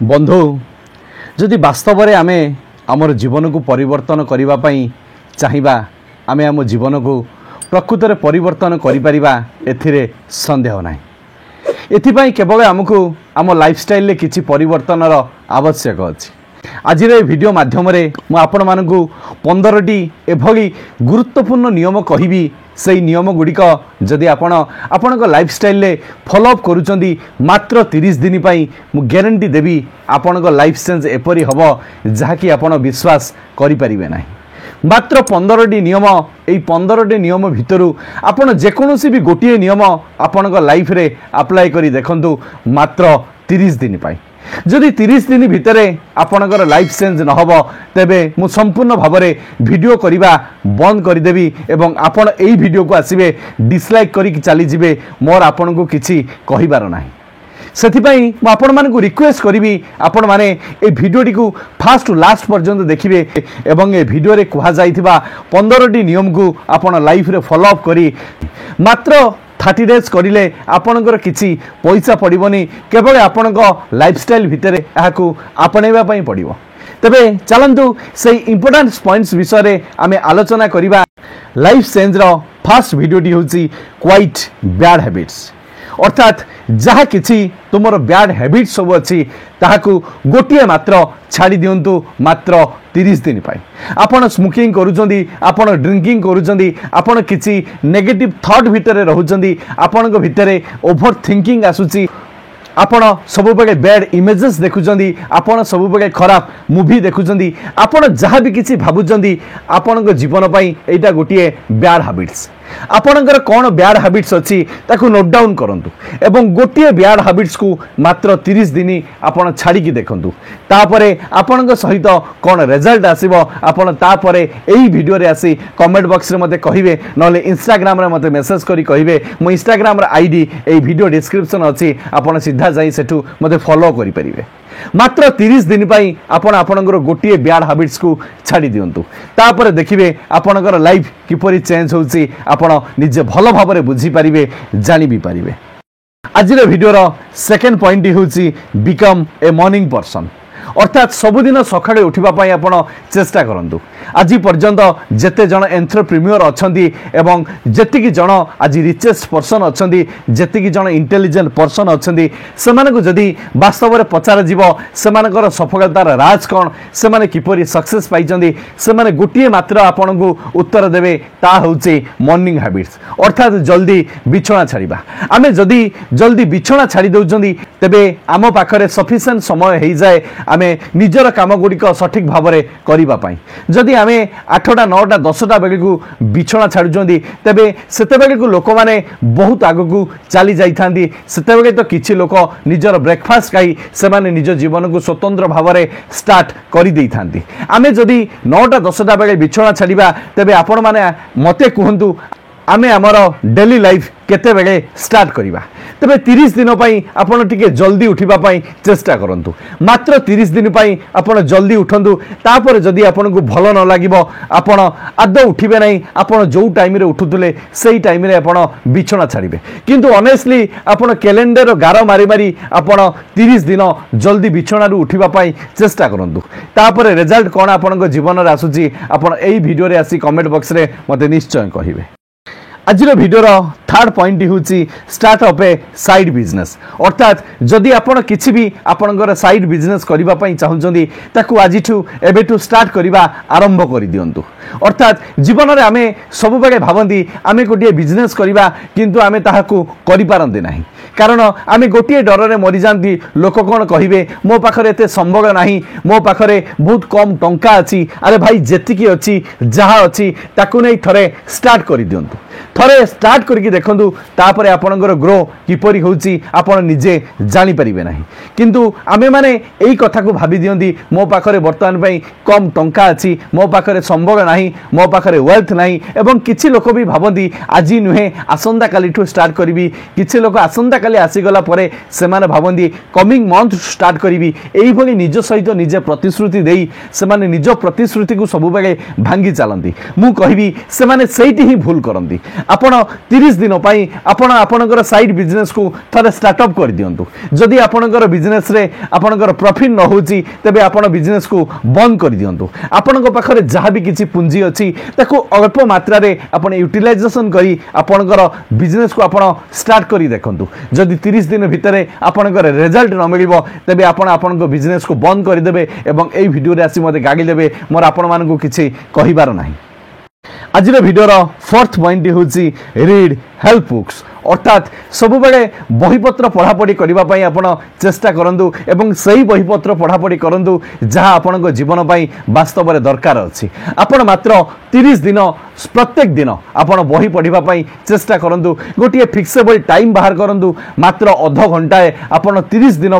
बंधु जदि वास्तव में आमे आमर जीवन को परिवर्तन करने चाहिए आमे आम जीवन को प्रकृत में परिवर्तन करें सन्देह ना एथिपाई केवल आमको आम लाइफस्टाइल किसी परिवर्तन आवश्यक अच्छी आज वीडियो माध्यम आपण मानू 15टी एभली गुरुत्वपूर्ण नियम कहि से नियम गुड़िक जदि आपण लाइफस्टाइल फॉलोअप करुँच मात्र 30 दिन मु ग्यारंटी देवी आपण लाइफ चेंज एपरी हम जहाँकि आपण विश्वास करें ना मात्र 15टी नियम यही 15टी नियम भितर आपण जेकोसी भी गोटे नियम आपण लाइफ रे अप्लाई करी देखंतु मात्र 30 दिन जदि 30 दिन भितर आपणकर लाइफ चेंज नहब तेबे मु संपूर्ण भाव में वीडियो करने बंद करदेवी एवं आपण एई वीडियो को आसीबे डिसलाइक करी चली जिवे मोर आपण को किछि कहिबार नाही सेथिपाई मु आपण मानकु रिक्वेस्ट करिवि आपण माने ए वीडियोटी को फास्ट टू लास्ट पर्यंत देखिबे एवं ए वीडियो रे कुहा जाइथिबा 15टी नियम को आपण लाइफ रे फॉलो अप करी मात्र 30 डेज करिले आपणकर किछि पैसा पड़िबनी केवल आपणको लाइफस्टाइल भितर याकू आपणैबा पई पड़िबो तबे चलंतु से इंपोर्टेंट पॉइंट्स विषय रे आमे आलोचना करिबा लाइफ चेंज रो फर्स्ट वीडियोटी होची क्वाइट बैड हैबिट्स अर्थात जहाँ किसी तुमर बैड हैबिट सब अच्छी ताहाकू गोटे मात्र छाड़ी दिंतु मात्र 30 दिन पाई आपण स्मोकिंग करूचंदी आपण ड्रिंकिंग करूचंदी आपण किसी नेगेटिव थॉट भितर रहउचंदी आपण को भितर ओवर थिंकिंग आसुची आपण सब बेले बैड इमेजेस देखुचंदी आपण सब बेले खराब मूवी देखुचंदी आपण जहाँ भी किसी भाबुचंदी आपण जीवन पाई एटा गोटे बैड हैबिट्स आपणकर कौन बैड हैबिट्स अच्छी ताकू नोट डाउन करंतु एवं गोटे बैड हैबिट्स को मात्र 30 दिन आपण छाड़ी देखंतु तापरे आपणक सहित कौन रिजल्ट आसीबो आपण तापरे एई वीडियो रे आसी कमेंट बॉक्स रे मते कहिबे नले इंस्टाग्राम रे मते मेसेज करी कहिबे मो इंस्टाग्राम रे आईडी एई वीडियो डिस्क्रिप्शन अच्छी आपण सीधा जाई सेठू मते फॉलो करि परिबे मात्र 30 दिन पाई आपण आपणकर गोटे बैड हैबिट्स को छाड़ी दियंतु तापर देखिबे आपणकर लाइफ किपरि चेंज होउची आपण निजे भलो भाव में बुझी पारिबे जानि भी पारिबे आज वीडियो सेकेंड पॉइंट होउची बिकम ए मॉर्निंग पर्सन अर्थात सबुदिन सकाळे उठिबा आपण चेष्टा करंतु आज पर्यंत जेते जन एंटरप्रेन्योर अछंती एवं जेतिकी जन आज रिचेस्ट पर्सन अछंती जेतिकी जन इंटेलिजेंट पर्सन अछंती सेमानकु जदी वास्तव में पचार जीवो सेमानकर सफलतार राज कोन सेमाने किपरि सक्सेस पाइचंती सेमाने गोटिए मात्र आपनकु उत्तर देबे ता होउची मॉर्निंग हैबिट्स अर्थात जल्दी बिछଣା छाड़िबा आमे जदी जल्दी बिछଣା छाड़ी दउचंती तेबे आमो पाखरे सफिशिएंट समय हेई जाय आमे निजर काम गुड़िक सठिक भाव में करने जदि आमे 8टा 9टा 10टा बेले को बिछଣା छाड़ुचंदी तेबे सेते बेले को लोक माने बहुत आगकू चली जाइथांती सेते बेले तो किछि लोक निजर ब्रेकफास्ट खाई से माने निज जीवन को स्वतंत्र भाव में स्टार्ट करि देइथांती आमे जदि 9टा 10टा बेले बिछଣା छाड़िबा तेबे आपण माने मते कहंतु आमे हमर डेली लाइफ केते बेले स्टार्ट करिबा तबे 30 दिन पई आपण टिके जल्दी उठिबा पई चेष्टा करंतु मात्र 30 दिन पई आपण जल्दी उठंतु तापर जदी आपण को भलो न लागिबो आपण आदौ उठिबे नै आपण जो टाइम रे उठुतले सेही टाइम रे आपण बिछଣା छाड़िबे किंतु ऑनेस्टली आपण कैलेंडर गारो मारी मारी आपण 30 दिन जल्दी बिछଣା रु उठिबा पई चेष्टा करंतु तापर रिजल्ट कोन आपण को जीवन रे आसुची आपण एई वीडियो रे आसी कमेंट बॉक्स रे मते निश्चय कहिबे आज वीडियो थर्ड पॉइंट हूँ स्टार्ट अप ए साइड बिजनेस अर्थात जदि आपण किसी भी आपणकर साइड बिजनेस करने चाहूँगी ताकू आज एबेठू स्टार्ट करवा आरंभ कर दिंतु अर्थात जीवन में आम सब बेले भावती आम गोटे बिजनेस करवा किंतु आम ताहाकू करिपारंती नाही कारण आम गोटे डर में मरी जाती लोक कौन कहे मो पाखरे एते संबल नाही मो पाखरे बहुत कम टंका अच्छी अरे भाई जेतिकी अच्छी जहाँ अच्छी ताकू नहीं थरे स्टार्ट कर दिंतु थरे स्टार्ट करके देखंतु तापरे आपणकर ग्रो किपरि होउची आपण निजे जानि परिबे नाही किंतु आमे माने एई कथा को भाबी दियंती मो पाखरे वर्तमान पई कम टंका अछि मो पाखरे संबल नाही मो पाखरे वेल्थ नाही एवं किछि लोक भी भाबंती आजि नुहे आसंता काली ठु स्टार्ट करबी किछि लोक आसंता आसंताकाली आसीगला परे सेमाने भाबंती कमिंग मंथ स्टार्ट करी यही निज सहित निजे प्रतिश्रुति देई सेमाने निज प्रतिश्रुति को सब बेले भांगी चलती मु कहबी सेमाने सेठी ही भूल करती आपण 30 दिन पई आपण आपणकर साइड बिजनेस को थरे स्टार्टअप कर दियंतु जदि आपणकर बिजनेस रे आपणकर प्रॉफिट न होची तबे आपण बिजनेस को बंद कर दियंतु आपणक पाखरे जहाँ भी किछि पूंजी अछि ताको अल्प मात्रा रे आपण यूटिलाइजेशन करी आपणकर बिजनेस को आपण स्टार्ट करी देखंतु जदि 30 दिन भितरे आपणकर रिजल्ट न मिलिबो तबे आपण आपणक बिजनेस को बंद कर देबे एवं एई वीडियो रे आसी मते गागी देबे मोर आपण मानकु किछि कहिबार नाही आज भिडियोर फोर्थ पॉइंट हूँ रीड हेल्प बुक्स अर्थात सब बेले बहीपत्र पढ़ापढ़ी करने आपण चेष्टा करूँ एवं सही बहीपत्र पढ़ापढ़ी करूँ जहाँ आपण जीवन पर वास्तव में दरकार अच्छी आपण मात्र 30 दिन प्रत्येक दिन आपण बही पढ़ाई चेष्टा करूँ गोटे फिक्सेबल टाइम बाहर करूँ मात्र अध घंटाए आपण 30 दिन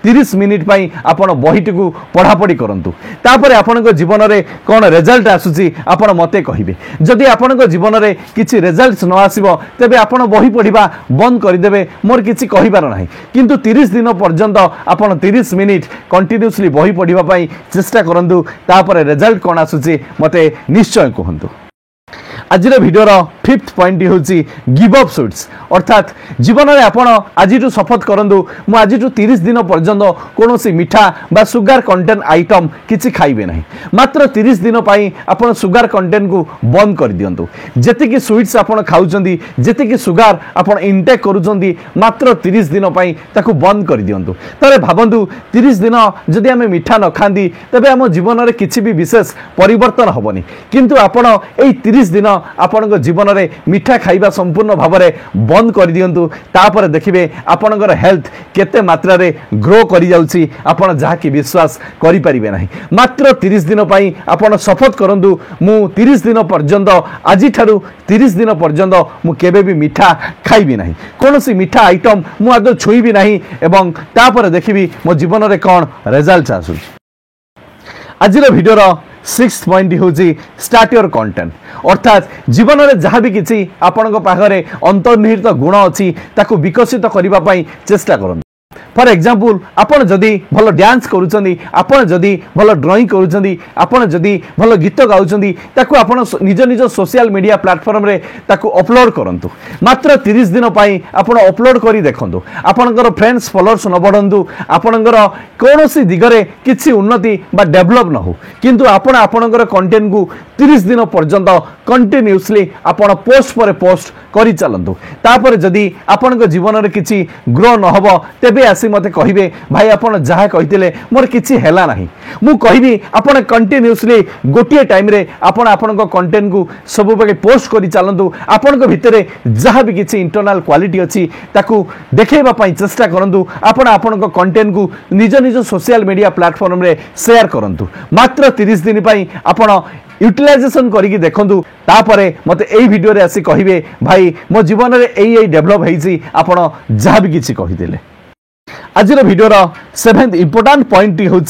30 मिनिट आपण बहीटी को पढ़ापढ़ी करूँ तापर आपण जीवन में कौन रिजल्ट आसूसी आपण मते कहिबे जदि आपण जीवन में किसी रिजल्ट न आसीबो तेबे आपण बही पढ़ा बंद करदे मोर किसी कहिबार नाही किंतु 30 दिन पर्यंत आपण 30 मिनिट कंटिन्यूअसली बही पढ़ाई चेष्टा करूँ तापर रिजल्ट कौन आसूसी मते निश्चय कहतु आज भिडियोर फिफ्थ पॉइंट हूँ गिव अप स्वीट्स अर्थात जीवन में आपण आज शपथ करूँ मु आज 30 दिन पर्यंत कौन मीठा बा सुगार कंटेंट आइटम किसी खाइबे नहीं मात्र 30 दिन आपण सुगार कंटेंट को बंद कर दियंतु जेतिकी स्वीट्स आपण खाउचंदी जेतिकी सुगार आपण इनटेक करूचंदी मात्र 30 दिन ताकू बंद कर दियंतु तरे भाबंतु 30 दिन जदि आमे मीठा न खांदी तबे आम जीवन में किसी भी विशेष परिवर्तन हबनी किंतु आपण एई 30 दिन आपण जीवन में मीठा खाइबा संपूर्ण भाव में बंद कर दियंतु तापर देखिबे आपणकर हेल्थ केते मात्रा रे ग्रो करि जाउची आपण जहा कि विश्वास करि परिबे नाही मात्र 30 दिन पई आपण शपथ करंतु मु 30 दिन पर्यंत आज ठारू 30 दिन पर्यंत मु केबे भी मीठा खाइबी नाही कोनोसी मीठा आइटम मु आदो छुईबी नाही एवं तापर देखिबी मो जीवन रे कोन रिजल्ट आसु आज भिडियोर 6th पॉइंट हूँ स्टार्ट योर कंटेंट अर्थात जीवन में जहाँ भी किसी आपण पाखरे अंतर्निहित गुण अच्छी ताकू विकसित करने चेष्टा करूँ फॉर एग्जांपल आपण जदि भल डांस करूचंदी आपण जदि भल ड्राइंग करूचंदी आपण जदि भल गीत गाउचंदी ताकू आपण निज निज सोशल मीडिया प्लेटफॉर्म रे ताकू अपलोड करंतु मात्र 30 दिन पई आपण अपलोड करी देखंतु आपणकर फ्रेंड्स फॉलोअर्स न बढ़ंतु आपणकर कोनोसी दिगरे किछि उन्नति बा डेवलप न हो किंतु आपण आपणकर कंटेंट को 30 दिन पर्यंत कंटिन्यूअसली आपण पोस्ट पर पोस्ट करी चलंतु तापर जदि आपणक जीवन रे किछि ग्रो न हबो तेबे आसी मते कहिबे भाई आपण जहा कहितले मोर किछि हेला नाही मु कहिबी आपण कंटिन्यूअसली गोटिए टाइम रे आपण आपणक कंटेंट को सब बेले पोस्ट करी चलंतु आपणक भितरे जहा भी किछि इंटरनल क्वालिटी अछि ताकू देखेबा पई चेष्टा करंतु आपण आपणक कंटेंट को निज निज सोशल मीडिया प्लेटफॉर्म रे शेयर करंतु मात्र 30 दिन पई आपण यूटिलाइजेशन करिकि देखंतु तापरे मते एई वीडियो रे आसी कहिबे भाई मो जीवन रे एई डेवलप हेछि आपण जहा भी किछि कहिदेले आज भिडियोर 7th इंपोर्टेंट पॉइंट हूँ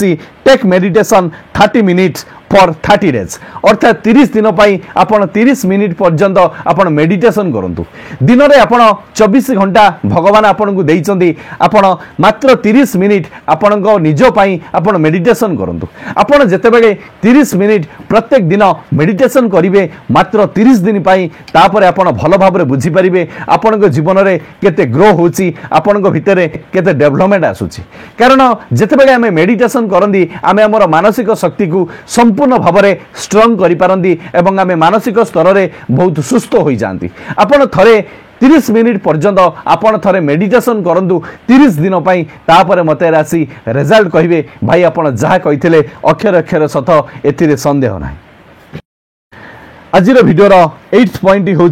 take meditation 30 minutes for 30 days अर्थात 30 दिन आपण 30 मिनिट पर्यंत आपण मेडिटेशन करंतु दिन रे आपण 24 घंटा भगवान आपण को देइचंदी आपण मात्र 30 मिनिट आपण निज पई आपण मेडिटेशन करंतु आपण जते बेले 30 मिनिट प्रत्येक दिन मेडिटेशन करिवे मात्र 30 दिन पई तापर आपण भलो भाव रे बुझी परिबे आपण जीवन रे केते ग्रो होची आपण भितरे केते डेवलपमेंट आसुची कारण जते बेले हमें मेडिटेशन करंदी आमे हमर मानसिक शक्ति को संपूर्ण भाव में स्ट्रंग करि पारंदी एवं आमे मानसिक स्तर में बहुत सुस्थ हो जाती आपण थरे 30 मिनिट पर्यंत आपण थरे मेडिटेशन करंतु 30 दिन पई तापर मते राशि रिजल्ट कहिबे भाई आपण जहा कहिथिले अक्षर अक्षर सत एथिरे संदेह नाही आज भिडियोर 8th पॉइंट हूँ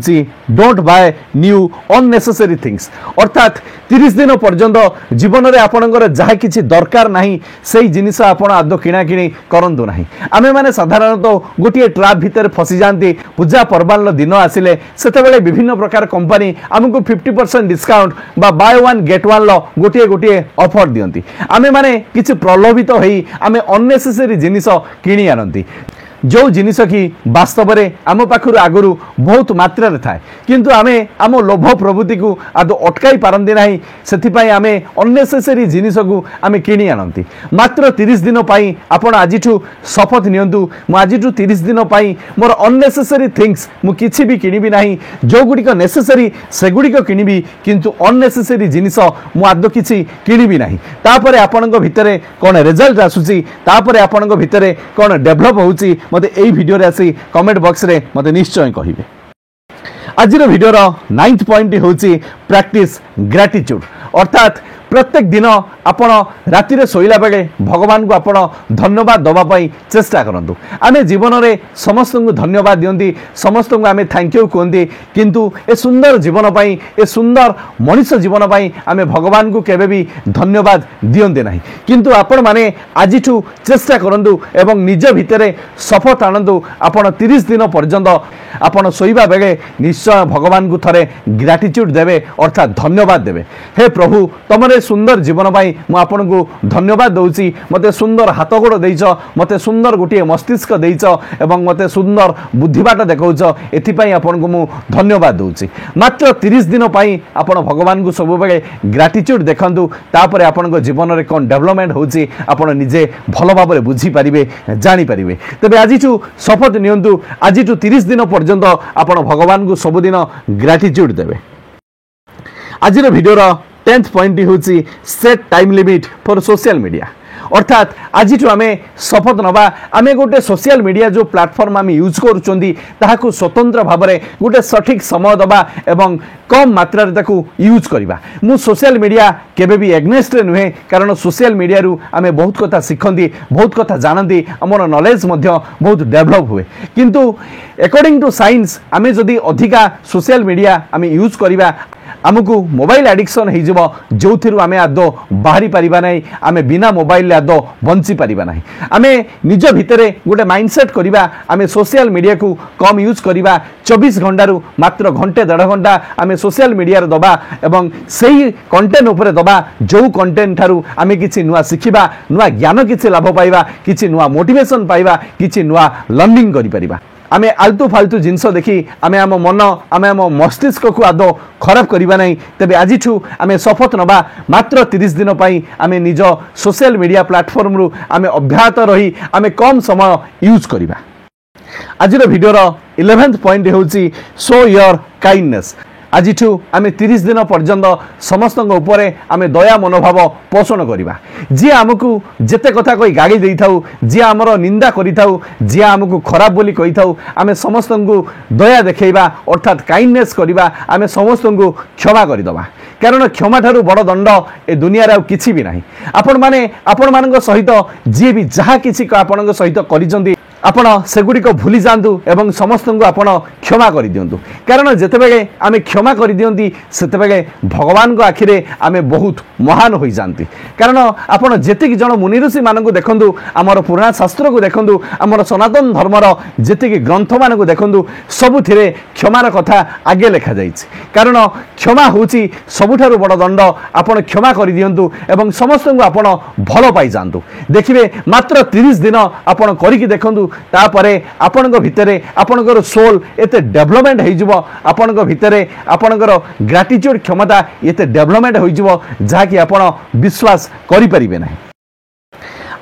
don't buy new unnecessary things अर्थात 30 दिन पर्यंत जीवन में आपणकर जहाँ किसी दरकार नहीं से जिनिस आपण आदो किणा किणी करंतु नहीं आमे माने साधारणतः गोटे ट्रैप भितर फसी जाती पूजा पर्वान दिन आसिले सेतेबेले विभिन्न प्रकार कंपनी आमको 50% डिस्काउंट बा बाय वन गेट वन लो गोटे गोटे ऑफर दियंती आमे माने किछि प्रलोभित होई आमे अननेसेसरी जिनिस किणी आनंती जो जिनिस कि वास्तव में आम पाखु आगु बहुत मात्रा थाए किंतु आमे आम लोभ प्रवृत्ति को आदौ अटकाई पारती ना से आम अननेसेसरी जिनिस को आम किणी आनती मात्र 30 दिन आपण आज शपथ नियंतु आज 30 दिन मोर अननेसेसरी थिंग्स मु किछि भी किनिबि नाही जो गुडिक नेसेसरी से गुडिक किनिबि किंतु अननेसेसरी जिनिस मु आदौ किछि किनिबि नाही तापरे आपणक भितरे कोन रिजल्ट आसुची तापरे आपणक भितरे कोन डेवलप होउची मते एई भिडियो रे आसी कमेंट बॉक्स रे मते निश्चय कहिबे। आज भिडियोर 9th पॉइंट होची प्रैक्टिस ग्रेटिट्यूड अर्थात प्रत्येक दिन आपण राति शोला बेले भगवान को आपण धन्यवाद दवाई चेष्टा करूँ आम जीवन में समस्त को धन्यवाद दिंती समस्त को आम थैंक यू कहते किंतु ए सुंदर जीवन पाई ए सुंदर मनुष्य जीवन पाई आम भगवान को केवे भी धन्यवाद दियंते नहीं किंतु आपण माने आज चेष्टा करूँ एवं निज भितर शपथ आणतु आपण 30 दिन पर्यंत आपण शोवा बेले निश्चय भगवान को थरे ग्रेटिट्यूड देवे अर्थात धन्यवाद देवे। हे प्रभु तुम सुंदर जीवन पाई मु आपन को धन्यवाद दउची मते सुंदर हाथ गोड़ देइछ मते सुंदर गोटे मस्तिष्क देइछ एवं मते सुंदर बुद्धिबाट देखौछ एथि पई आपन को मु धन्यवाद दउची मात्र 30 दिन पाई आपन भगवान को सब बेले ग्रेटिट्यूड देखंतु तापर आपन को जीवन रे कोन डेवलपमेंट होची आपन निजे भलो भाबरे बुझी परिबे जानि परिबे। तबे आजिठु शपथ नियंतु आजिठु 30 दिन पर्यंत आपन भगवान को सब दिन ग्रेटिट्यूड देबे। आज भिडियोर 10th पॉइंट होची set time limit for social media अर्थात आज आम शपथ नवा आम गोटे सोशल मीडिया जो प्लेटफॉर्म आम यूज करूँ स्वतंत्र भाव में गोटे सठिक समय दबा एवं कम मात्रा यूज करवा मु सोशल मीडिया केबे भी एग्नेस्ट नुहे कारण सोशल मीडिया रु आम बहुत कथा शिखती बहुत कथा जानती आमर नॉलेज बहुत डेवलप हुए किंतु अकॉर्डिंग टू साइंस आम जदि अधिका सोशल मीडिया आम यूज करवा आमको मोबाइल एडिक्शन हो जो आम आदौ बाहरी पारिबा नहीं आम बिना मोबाइल आदौ बंची पारिबा नहीं आम निज भितर गोटे माइंडसेट करवा आम सोशल मीडिया को कम यूज करवा 24 घंटा मात्र घंटे 1.5 घंटा आम सोशल मीडिया दबा एवं सही कंटेंट उपरे दबा जो कंटेंट ठारू आम किछि नुआ शिखिबा नुआ ज्ञान किछि लाभ पाइबा किछि नुआ मोटिवेशन पाइबा किछि नुआ लर्निंग करि परिबा। आम आलतू फालतू जिनस देखी आम आम मन आम आम मस्तिष्क को आदौ खराब करवा नहीं तेबे आजिठू आम शपथ नवा मात्र 30 दिन पाई आम निज सोशल मीडिया प्लेटफॉर्म रु आम अभ्याहत रही आम कम समय यूज करवा। आज भिडियोर 11th पॉइंट होची शो योर काइंडनेस आज आम 30 दिन पर्यंत समस्त आम दया मनोभाव पोषण करवा जी आमको जेते कथा कोई गाड़ी दे था जी आमर निंदा करिथाउ जी आमको खराब बोली कही था आम समस्त को दया देखा अर्थात काइंडनेस करवा आम समस्त को क्षमा करदे कारण क्षमा ठारू बड़ दंड ए दुनिया किसी भी नहीं आपण माने आपण मान सहित जी भी जहाँ किसी आपण सहित करिसेंती आपण सेगुड़ी को भूली जातु एवं समस्त को आपण क्षमा कर दिंतु कारण जितेबले आम क्षमा कर दियंती सेतेबले भगवान को आखिरे आम बहुत महान हो जाती कारण आपण जेतिक जन मुनि ऋषि मान को देखु आमर पुराण शास्त्र को देखु आमर सनातन धर्मर जेतिक ग्रंथ मान को देखु सबुथिरे क्षमार कथा आगे लिखा जाइए कारण क्षमा होची सबुठारु बड़ दंड आपण क्षमा कर दियंतु एवं समस्त को आपण भल पाई जातु देखिए मात्र 30 दिन आपण करिकि देखंतु तापरे आपणको भितरे आपणकर सोल एते डेवलपमेंट हो जिवो आपणको भितरे आपणकर ग्रेटिट्यूड क्षमता एते डेवलपमेंट हो जिवो जहा कि आपण विश्वास करि परिबे नाही।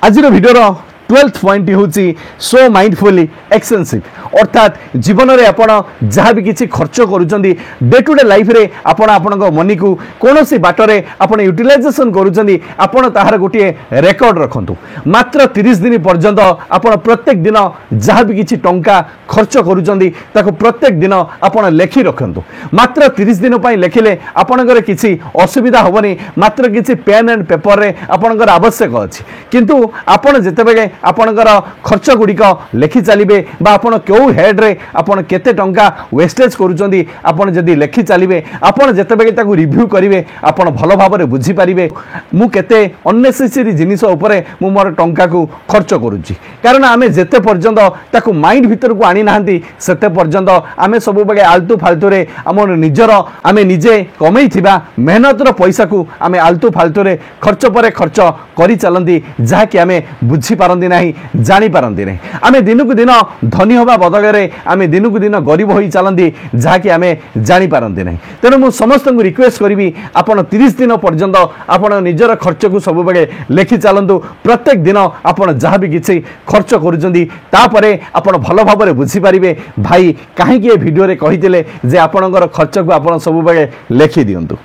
आज भिडियोर 12th पॉइंट होची सो माइंडफुली एक्सपेंसिव अर्थात जीवन में आपण जहाँ भी किसी खर्च करुँच डे टू डे लाइफ रे आपण आपणको मनी को कौन सी बाटरे आपण यूटिलाइजेशन करुँच आपण ताहार गोटे रेकर्ड रखंतु मात्र 30 दिन पर्यंत आपण प्रत्येक दिन जहाँ भी किसी टंका खर्च करुँच प्रत्येक दिन आपण लेखि रखंतु मात्र 30 दिन पर लेखिले आपणकर किसी असुविधा हेनी मात्र किसी पेन एंड पेपर रे आपणकर आवश्यक अच्छी किंतु आपण जेतेबेले आपणकर खर्च गुड़िक लेखि चलिए बा आपण क्यों हेड्रे आपण केते टंका वेस्टेज करूचंदी आपण जदि लेखि चलिबे आपण जेतेबेले ताकू रिव्यू करिवे आपण भल भाबरे बुझी पारिबे मु केते अननेसेसरी जिनिस उपरे मु मोर टंका को खर्च करूची कारण आमे जेते पर्यंत ताकू माइंड भीतर को आनी नाहंती सेते पर्यंत आमे सब बेले आलतू फालतू रे हमर निजर आमे निजे कमई थिबा मेहनतर पैसा को आमे आलतू फालतू रे खर्च परे खर्च करी चलंदी जहा कि आमे बुझी पारंदी नाही जानी पारंदी नाही आमे दिनकु दिन धनी होबा बदले आमे दिनकु दिन गरीब होई चलंदी जहा कि आमे जानी पारंदी नाही तेनु मु समस्त को रिक्वेस्ट करिवि आपण 30 दिन पर्यंत आपण निजर खर्च को सब बेले लेखि चलंतु प्रत्येक दिन आपण जहा भी किछि खर्च करूचंदी तापरे आपण भलो भाबरे बुझी पारिबे भाई काहे कि ए वीडियो रे कहितिले जे आपणकर खर्च को आपण सब बेले लेखि दियंतु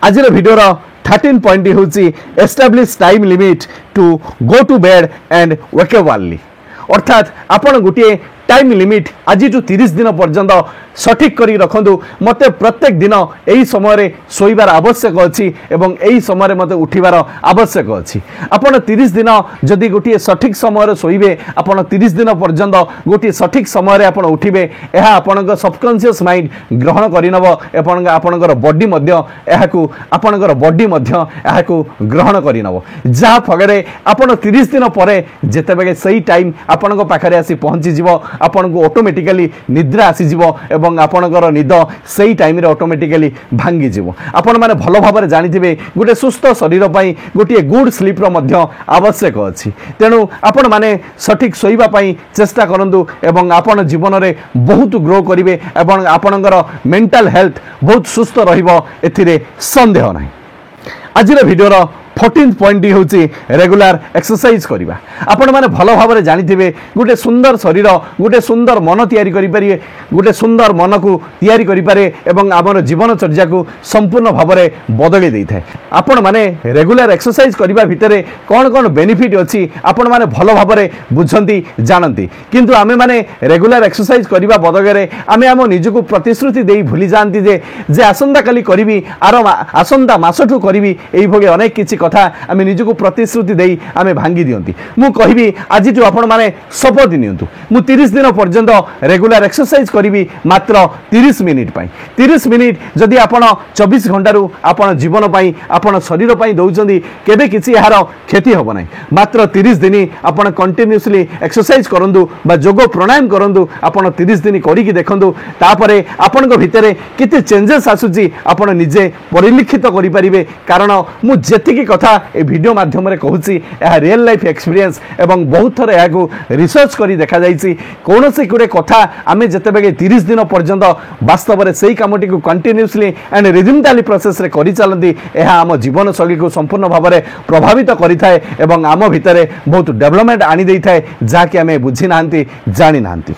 आजिर वीडियो रो 13 पॉइंट होची establish time limit to go to bed and wake up early अर्थात आपण गोटे टाइम लिमिट आज 30 दिन पर्यंत सठिक करी रखंतु मते प्रत्येक दिन एही समय रे सोइबार आवश्यक अछि एवं एही समय रे मते उठिबार आवश्यक अछि आपण 30 दिन जदि गोटे सठिक समय रे सोइबे आपण 30 दिन पर्यंत गोटे सठिक समय रे आपण उठिबे एहा आपनक सबकॉन्शियस माइंड ग्रहण करिनब एवं आपनकर बॉडी मध्य एहाकू आपनकर बॉडी मध्य एहाकू ग्रहण करिनब जा फगरे आपण 30 दिन परे जेतेबेले सही टाइम आपनक पाखरे आसी पहुंची जिवो आपन को ऑटोमेटिकली निद्रा आसी जिवो एवं आपनकर निद सही टाइम रे ऑटोमेटिकली भांगी जिवो आपण माने भलो भाबरे जानिथिबे गोटे सुस्थ शरीर पई गोटे गुड स्लीप रो मध्य आवश्यक अछि तेनु आपण माने सठिक सोइबा पई चेष्टा करंतु एवं आपण जीवन रे बहुत ग्रो करिवे एवं आपनकर मेंटल हेल्थ बहुत सुस्थ रहिबो एथिरे संदेह नाही आजिर वीडियो रो 14 पॉइंट होची रेगुलर एक्सरसाइज करिबा आपण माने भलो भाबरे जानिथिबे गोटे सुंदर शरीर गोटे सुंदर मन तयारी करि परिए गोटे सुंदर मन को तयारी करि पारे एवं आमर जीवन चर्या को संपूर्ण भाबरे बदली देई थाए आपण माने रेगुलर एक्सरसाइज करिबा भितरे कोन कोन बेनिफिट अछि आपण माने भलो भाबरे बुझंती जानंती किंतु आमे माने रेगुलर एक्सरसाइज करिबा बदले आमे आम निजको प्रतिश्रुति देई भूली जानती जे आसंता काली करिवि आसंता मासठु करिवि एई भगे अनेक किछि कथा आमे निजको प्रतिश्रुति देई आमे भांगी दियंती मु कहिबि आज जो आपण माने शपथ नियंतु मु 30 दिन पर्यंत रेगुलर एक्सरसाइज करिवि मात्र 30 मिनिट पई 30 मिनिट जदि आपण 24 घंटा रु आपण जीवन पई आपण शरीर पई दउचंदी केबे किछि यार क्षति होबो नै मात्र 30 दिन आपण कंटिन्यूअसली एक्सरसाइज करंदु बा योग प्राणायाम करंदु आपण 30 दिन करी कि देखंदु तापरे आपण को भितरे किते चेंजेस आसुची आपण निजे परिलिखित करि परिबे कारण मु जेतिकी कथा ए वीडियो माध्यम रे कहूची यह रियल लाइफ एक्सपीरियंस एवं बहुत थर या रिसर्च करी देखा जाइछि कोनोसी गुडे कथा आमे जतेबेगे 30 दिन पर्यंत वास्तव रे सेही कामटी को कंटिन्यूअसली एंड रिदमताली प्रोसेस रे करी चलंदी एहा हम जीवन शैली को संपूर्ण भाव में प्रभावित करिथाए एवं आम भितरे बहुत डेवलपमेंट आनी देई थाए जाकि आमे बुझी नांती जानि नांती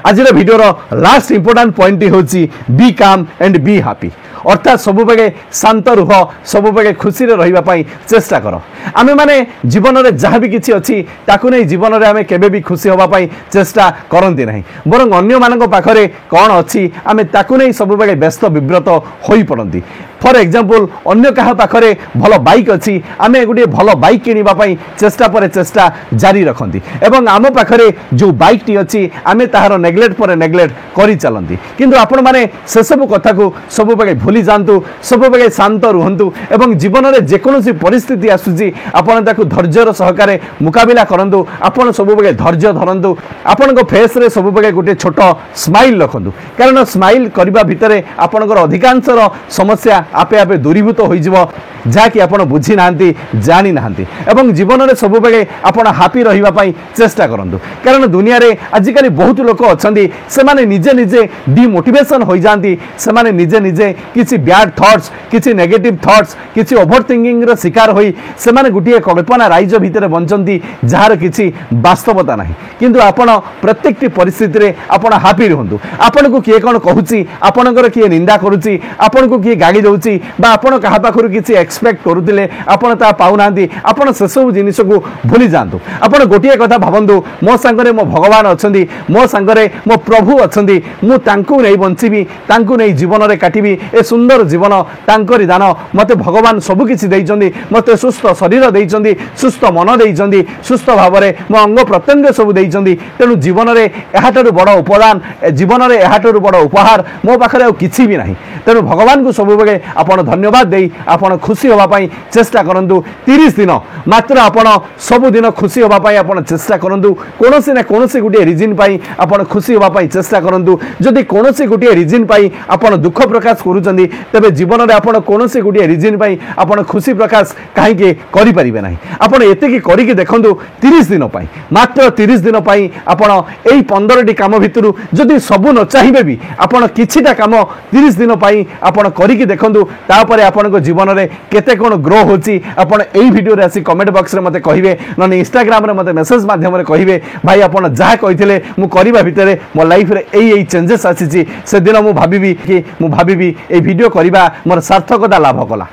आज वीडियो लास्ट इंपोर्टेंट पॉइंट होची बी काम एंड बी हैप्पी अर्थात सब बेगे शांत रुह सब बेगे खुशी रे रहिबा पई चेष्टा करो आमे माने जीवन रे जहा भी किछि अछि ताकु नै जीवन रे आमे केबे भी खुशी होबा पई चेष्टा करंती नाही बरं अन्य मानक पाखरे कोन अछि आमे ताकु नै सब बेगे व्यस्त विब्रत होई पड़ंती फॉर एग्जांपल अन्य कहा पाखरे भलो बाइक अछि आमे गुडी भलो बाइक किनिबा पई चेष्टा परे चेष्टा जारी रखंती एवं आम पाखरे जो बाइक टी अछि आमे ताहार नेग्लेक्ट परे नेग्लेक्ट करी चलंती किंतु आपण माने से सब कथा को सब बेगे भूली जानतु सब बेगे शांत रुहंतु एवं जीवन रे जेकोनोसी परिस्थिति आसुची आपण ताकू धैर्यर सहकारे मुकाबिला करंतु आपण सब बेगे धैर्य धरंतु आपण को फेस रे सब बेगे गुटे छोटो स्माइल रखंतु कारण स्माइल करबा भितरे आपणकर अधिकांश समस्या आपे आपे दूरीभूत हो जहाँकि आप बुझी ना जानी ना एवं जीवन में सब बेले आप हापी रही चेष्टा करूँ कारण दुनिया रे आजिकल बहुत लोक अच्छा से माने निजे निजे डिमोटिवेशन हो जाती से माने निजे निजे किसी बैड थॉट्स किसी नेगेटिव थॉट्स किसी ओवर थिंकिंग रो शिकार होई से माने गुटिए कल्पना राइज भितर बंचती जार किसी वास्तवता नहीं किंतु आपण प्रत्येक परिस्थिति रे आपण हापी रहंतु आपण को किए कौन कहूची आपणकर किए निंदा करूची आपण को किए गाड़ी दउची बा आपण कहा पाखरु किसी एक्सपेक्ट करुतिले आपण ता पाउनांती आपण से सब जिनिस को भूली जांतु आपण गोटिए कथा भाबंतु मो संगरे मो भगवान अछंती मो संगरे मो प्रभु अछंती मु तांकु नै बंचीबी तांकु नै जीवन रे काटिबी ए सुंदर जीवन तांकरी दान मते भगवान सब किछि दैचंदी मते सुस्थ शरीर दैचंदी सुस्थ मन दैचंदी सुस्थ भाव में मो अंग प्रत्यंग सब दैचंदी तेणु जीवन में एहाठारु बड़ उपदान जीवन में एहाठारु बड़ उपहार मो पाखरे आ किछि भी नाही तेणु भगवान को सब बेले आपण धन्यवाद देई आपण खुशी होबा पई चेष्टा करंतु 30 दिन मात्र आपण सब दिन खुशी होबा पई आपण चेष्टा करंतु कोनोसी ना कोनोसी गुटे रीजन पई आपण खुशी होबा पई चेष्टा करंतु जदि कोनोसी गुटे रीजन पई आपण दुख प्रकाश करूचंदी तबे जीवन में आपण कोनोसी गुटे रीजन पई आपण खुशी प्रकाश काहे के करि परिबे नाही आपण एते की करि के देखंतु 30 दिन पई मात्र 30 दिन पई आपण एई 15 टी काम भितरु जदि सब न चाहिबे भी आपण किछिटा काम 30 दिन पई आपण करि के देखंतु तापरे आपण को जीवन में केते कोन ग्रो होची आपण एई वीडियो रे आसी कमेंट बॉक्स रे मते कहिबे न इंस्टाग्राम रे मते मेसेज माध्यम रे कहिबे भाई आपण जहा कहिथिले मु करिबा भितरे मो लाइफ रे एई चेंजेस आसीची से दिन मु भाबिबी ए वीडियो करिबा मोर सार्थकता लाभ कला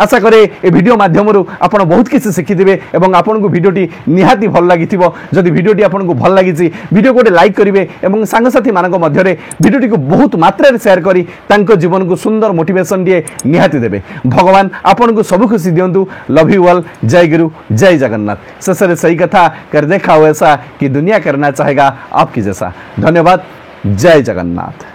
आशा करे ए वीडियो माध्यम आपण बहुत किसी शिखिथे और आपन को वीडियोटी निहाती भल लगी जदि वीडियोटी आपन को भल लगी वीडियो को लाइक करेंगे और सांगसाथी मानक मध्य वीडियोटी को बहुत मात्रा शेयर करी तांको जीवन को सुंदर मोटिवेशन दिए निहाती देवे भगवान आपन को सब खुशी दिंतु लव यू ऑल जय गुरु जय जगन्नाथ शेष सही कथा कर देखा हो ऐसा कि दुनिया करना चाहेगा आपकी जैसा धन्यवाद जय जगन्नाथ।